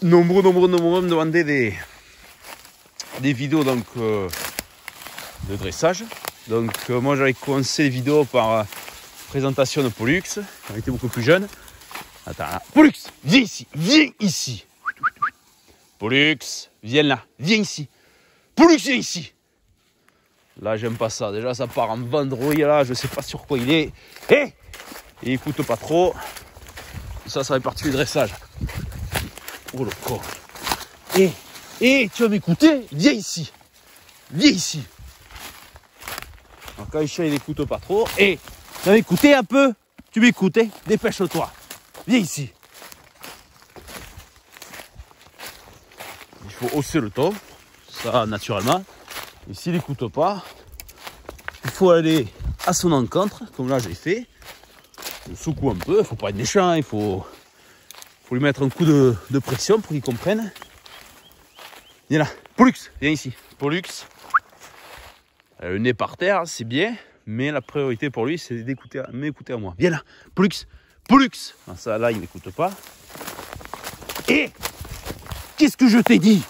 nombreux me demandaient des vidéos donc, de dressage. Donc moi j'avais commencé les vidéos par présentation de Pollux, quand j'étais beaucoup plus jeune. Attends, là. Pollux, viens ici, viens ici. Pollux, viens là, viens ici. Pollux, viens ici. Là j'aime pas ça, déjà ça part en vendrouille là, je sais pas sur quoi il est. Hé, il écoute pas trop. Ça fait partie du dressage. Oh le con. Hé, tu vas m'écouter? Viens ici. Viens ici. Alors quand le chien il écoute pas trop, tu vas m'écouter un peu? Tu m'écoutes? Dépêche-toi. Viens ici. Il faut hausser le ton, ça naturellement. Et s'il n'écoute pas, il faut aller à son encontre, comme là j'ai fait. Je secoue un peu, il ne faut pas être méchant, il faut lui mettre un coup de pression pour qu'il comprenne. Viens là, Pollux, viens ici. Pollux, le nez par terre, c'est bien, mais la priorité pour lui, c'est m'écouter à moi. Viens là, Pollux, Pollux. Ah, ça là, il m'écoute pas. Qu'est-ce que je t'ai dit?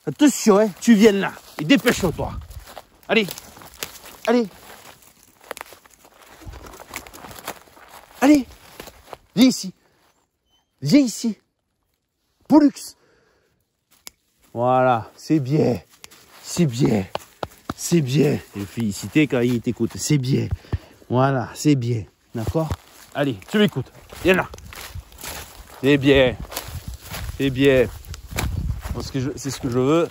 Attention, hein, tu viens là, et dépêche-toi. Allez, allez. Allez, viens ici. Viens ici. Pollux. Voilà, c'est bien. C'est bien. C'est bien. Et féliciter quand il t'écoute. C'est bien. Voilà, c'est bien. D'accord? Allez, tu m'écoutes. Viens là. C'est bien. C'est bien. Parce que c'est ce que je veux.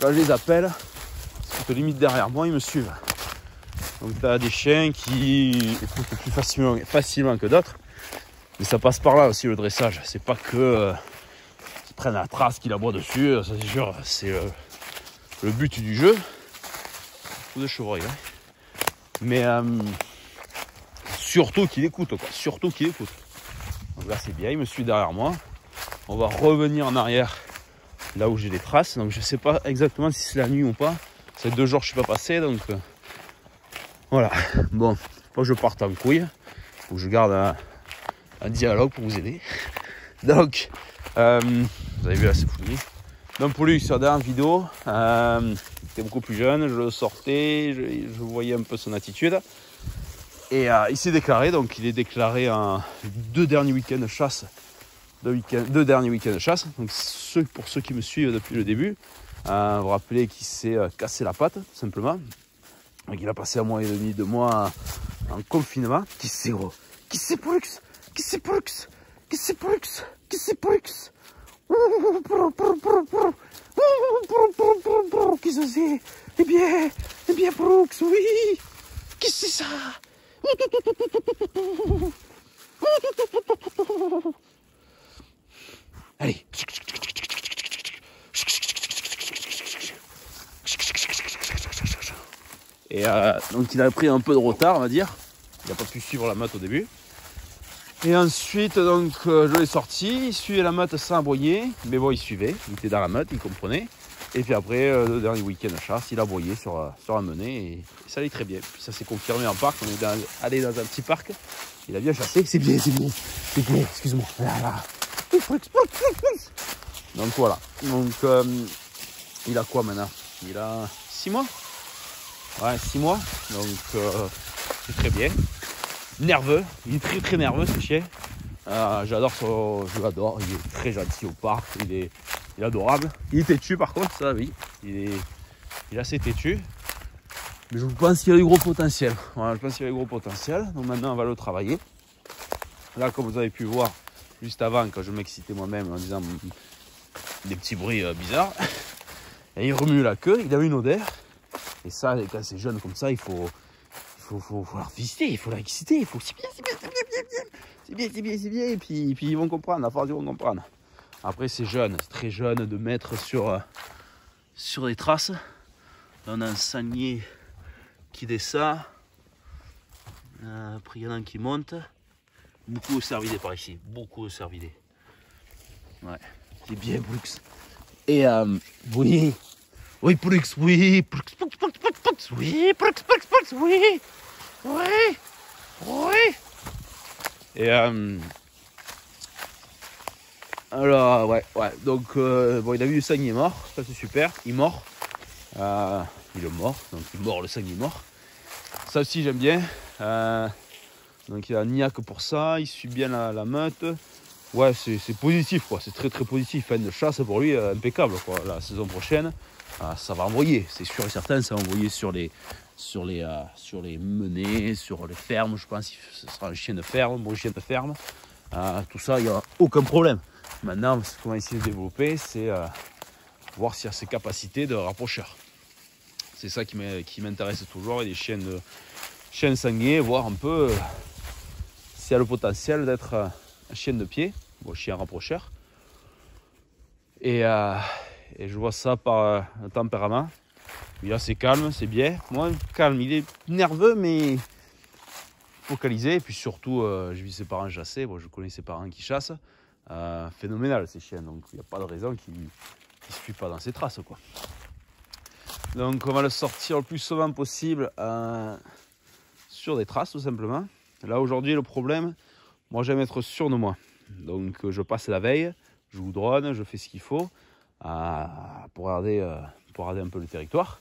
Quand je les appelle, c'est que limite derrière moi, ils me suivent. Donc tu as des chiens qui écoutent plus facilement que d'autres. Mais ça passe par là aussi le dressage. C'est pas que qu'ils prennent la trace, qu'ils aboient dessus. Ça c'est sûr, c'est le but du jeu. Coup de chevreuil. Hein. Mais surtout qu'il écoute, quoi. Surtout qu'il écoute. Donc là c'est bien, il me suit derrière moi. On va revenir en arrière là où j'ai des traces. Donc je sais pas exactement si c'est la nuit ou pas. C'est 2 jours que je suis pas passé, donc voilà. Bon, faut que je parte en couille. Faut que je garde un dialogue pour vous aider. Donc, vous avez vu là, c'est fouillis. Donc pour lui, sur la dernière vidéo, il était beaucoup plus jeune, je le sortais, je voyais un peu son attitude. Et il s'est déclaré, donc il est déclaré en 2 derniers week-ends de chasse. 2 derniers week-ends de chasse. Donc pour ceux qui me suivent depuis le début, vous vous rappelez qu'il s'est cassé la patte, tout simplement. Donc il a passé 1 mois et demi, 2 mois en confinement. Qui c'est gros? Qui c'est Pollux? Qui c'est Pollux? Qui c'est Pollux? Qui c'est Pollux? Qui c'est? Eh bien Pollux, oui. Qui c'est ça? Allez. Et donc il a pris un peu de retard, on va dire. Il n'a pas pu suivre la meute au début. Et ensuite, donc, je l'ai sorti. Il suivait la meute sans aboyer. Mais bon, il suivait. Il était dans la meute, il comprenait. Et puis après, le dernier week-end de chasse, il a aboyé sur la menée. Et ça allait très bien. Puis ça s'est confirmé en parc. On est allé dans un petit parc. Il a bien chassé. C'est bien, c'est bien. C'est bien, excuse-moi. Voilà. Donc voilà. Donc, il a quoi maintenant? Il a 6 mois. Ouais, 6 mois. Donc, c'est très bien. Nerveux. Il est très très nerveux ce chien. J'adore je l'adore. Il est très gentil au parc. Il est adorable. Il est têtu par contre, ça oui. Il est assez têtu. Mais je pense qu'il y a du gros potentiel. Voilà, je pense qu'il y a du gros potentiel. Donc maintenant, on va le travailler. Là, comme vous avez pu voir juste avant, quand je m'excitais moi-même en disant des petits bruits bizarres. Et il remue la queue. Il a une odeur. Et ça, quand c'est jeune comme ça, il faut leur visiter, il faut l'exciter, il faut c'est bien, et puis ils vont comprendre, à force ils vont comprendre. Après c'est jeune, c'est très jeune de mettre sur les traces. Là, on a un sanier qui descend, après il y en a un qui monte, beaucoup de cervidés par ici, beaucoup de cervidés. Ouais, c'est bien Pollux. Et oui. Oui, Pollux, oui, Pollux, oui, Pollux, oui, oui. Et Alors, ouais. Donc, bon, il a vu le sanglier mort. Ça, c'est super. Il mord. Il est mort. Donc, il mord, le sanglier mort. Ça aussi, j'aime bien. Donc, il a un niaque pour ça. Il suit bien la meute. Ouais, c'est positif, quoi. C'est très, très positif. Fin de chasse, pour lui, impeccable, quoi. La saison prochaine, ça va envoyer. C'est sûr et certain, ça va envoyer sur les menées, sur les fermes. Je pense que ce sera un chien de ferme, un bon chien de ferme. Tout ça, il n'y a aucun problème. Maintenant, ce qu'on va essayer de développer, c'est voir s'il y a ses capacités de rapprocheur. C'est ça qui m'intéresse toujours, et des chiens sanguinés, voir un peu s'il y a le potentiel d'être un chien de pied, bon, chien rapprocheur. Et je vois ça par le tempérament. Il est assez calme, c'est bien. Moi, calme, il est nerveux, mais focalisé. Et puis surtout, j'ai vu ses parents chasser. Bon, je connais ses parents qui chassent. Phénoménal, ces chiens. Donc, il n'y a pas de raison qu'ils ne suivent pas dans ses traces, quoi. Donc, on va le sortir le plus souvent possible sur des traces, tout simplement. Là, aujourd'hui, le problème, moi, j'aime être sûr de moi. Donc, je passe la veille, je goudronne, je fais ce qu'il faut pour regarder un peu le territoire.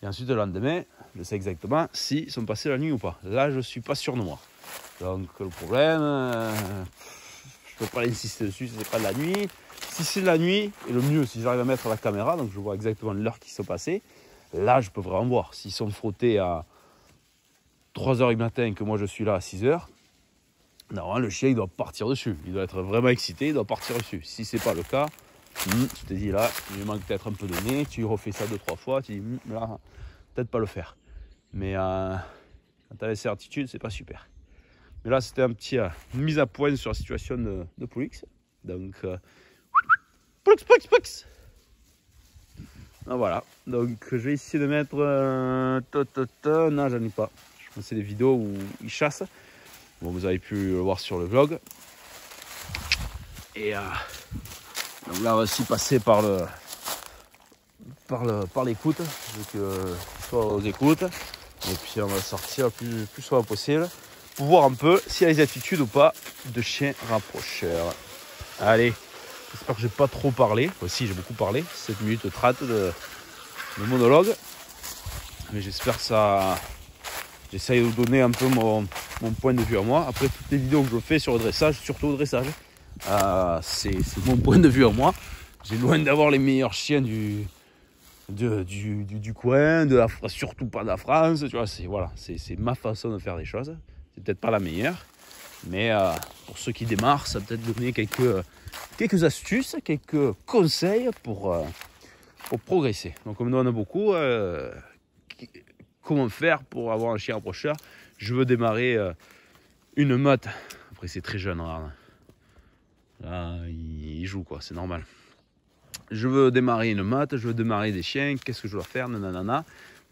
Et ensuite, le lendemain, je sais exactement s'ils sont passés la nuit ou pas. Là, je ne suis pas sûr de moi. Donc, le problème, je ne peux pas insister dessus si ce n'est pas de la nuit. Si c'est de la nuit, et le mieux, si j'arrive à mettre la caméra, donc je vois exactement l'heure qui se passait, là, je peux vraiment voir. S'ils sont frottés à 3h du matin et que moi, je suis là à 6h, normalement, le chien, il doit partir dessus. Il doit être vraiment excité, il doit partir dessus. Si ce n'est pas le cas, tu te dis là, il lui manque peut-être un peu de nez, tu refais ça 2-3 fois, tu dis là, peut-être pas le faire. Mais quand tu as les certitudes, c'est pas super. Mais là, c'était un petit mise à point sur la situation de Pollux. Donc, Pollux. Ah, voilà. Donc, je vais essayer de mettre. Non, j'en ai pas. Je pense que c'est des vidéos où ils chassent. Bon, vous avez pu le voir sur le vlog. Et donc là, on va aussi passer par l'écoute, donc soit aux écoutes, et puis on va sortir le plus souvent possible pour voir un peu s'il y a les attitudes ou pas de chien rapprocheur. Allez, j'espère que j'ai pas trop parlé. Aussi, j'ai beaucoup parlé, 7 minutes 30 de monologue, mais j'espère que ça. J'essaye de vous donner un peu mon point de vue à moi. Après, toutes les vidéos que je fais sur le dressage, surtout au dressage, c'est mon point de vue à moi. J'ai loin d'avoir les meilleurs chiens du coin, surtout pas de la France. Tu vois, c'est ma façon de faire des choses. C'est peut-être pas la meilleure, mais pour ceux qui démarrent, ça peut peut-être donner quelques astuces, quelques conseils pour progresser. Donc on me donne beaucoup. Comment faire pour avoir un chien rapprocheur? Je veux démarrer une meute. Après, c'est très jeune, regarde. Là, il joue, quoi, c'est normal. Je veux démarrer une meute, je veux démarrer des chiens. Qu'est-ce que je dois faire? Nanana.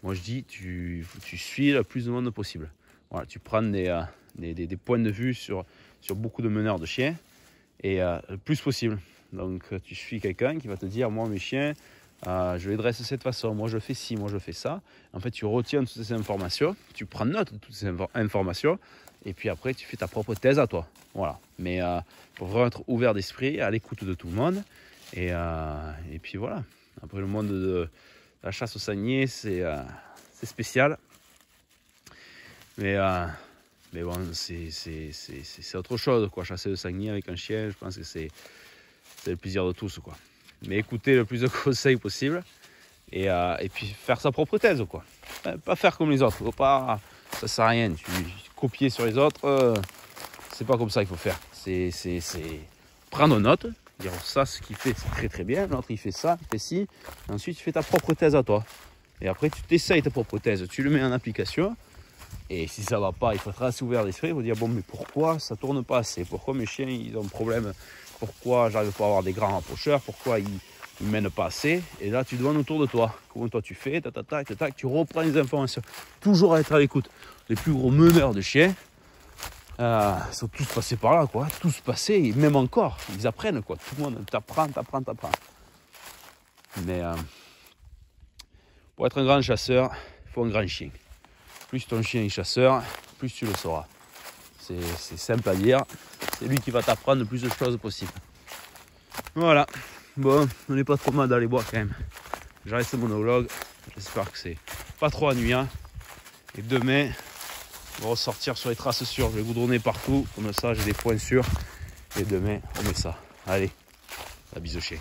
Moi, je dis, tu suis le plus de monde possible. Voilà, tu prends des points de vue sur beaucoup de meneurs de chiens et le plus possible. Donc, tu suis quelqu'un qui va te dire, moi, mes chiens, je les dresse de cette façon, moi je fais ci, moi je fais ça. En fait, tu retiens toutes ces informations, tu prends note de toutes ces informations, et puis après, tu fais ta propre thèse à toi. Voilà. Mais il faut vraiment être ouvert d'esprit, à l'écoute de tout le monde. Et puis voilà. Après, le monde de la chasse au sanglier, c'est spécial. Mais bon, c'est autre chose, quoi. Chasser le sanglier avec un chien, je pense que c'est le plaisir de tous, quoi. Mais écouter le plus de conseils possible et puis faire sa propre thèse, quoi. Pas faire comme les autres, faut pas, ça sert à rien. Tu copier sur les autres, c'est pas comme ça qu'il faut faire. C'est prendre note, dire ça, ce qu'il fait, c'est très très bien. L'autre il fait ça, il fait ci. Et ensuite tu fais ta propre thèse à toi. Et après tu t'essayes ta propre thèse, tu le mets en application. Et si ça va pas, il faut être assez ouvert d'esprit. Il faut dire bon, mais pourquoi ça tourne pas assez? Pourquoi mes chiens ils ont un problème? Pourquoi j'arrive pas à avoir des grands rapprocheurs? Pourquoi ils mènent pas assez? Et là, tu demandes autour de toi. Comment toi tu fais? Tac, tu reprends les informations. Toujours être à l'écoute. Les plus gros meneurs de chiens sont tous passés par là, quoi. Tous passés, et même encore, ils apprennent, quoi. Tout le monde t'apprend. Mais pour être un grand chasseur, il faut un grand chien. Plus ton chien est chasseur, plus tu le sauras. C'est simple à dire. C'est lui qui va t'apprendre le plus de choses possible. Voilà. Bon, on n'est pas trop mal dans les bois quand même. J'arrête ce monologue. J'espère que c'est pas trop ennuyant. Et demain, on va ressortir sur les traces sûres. Je vais goudronner partout. Comme ça, j'ai des points sûrs. Et demain, on met ça. Allez, à bisoucher.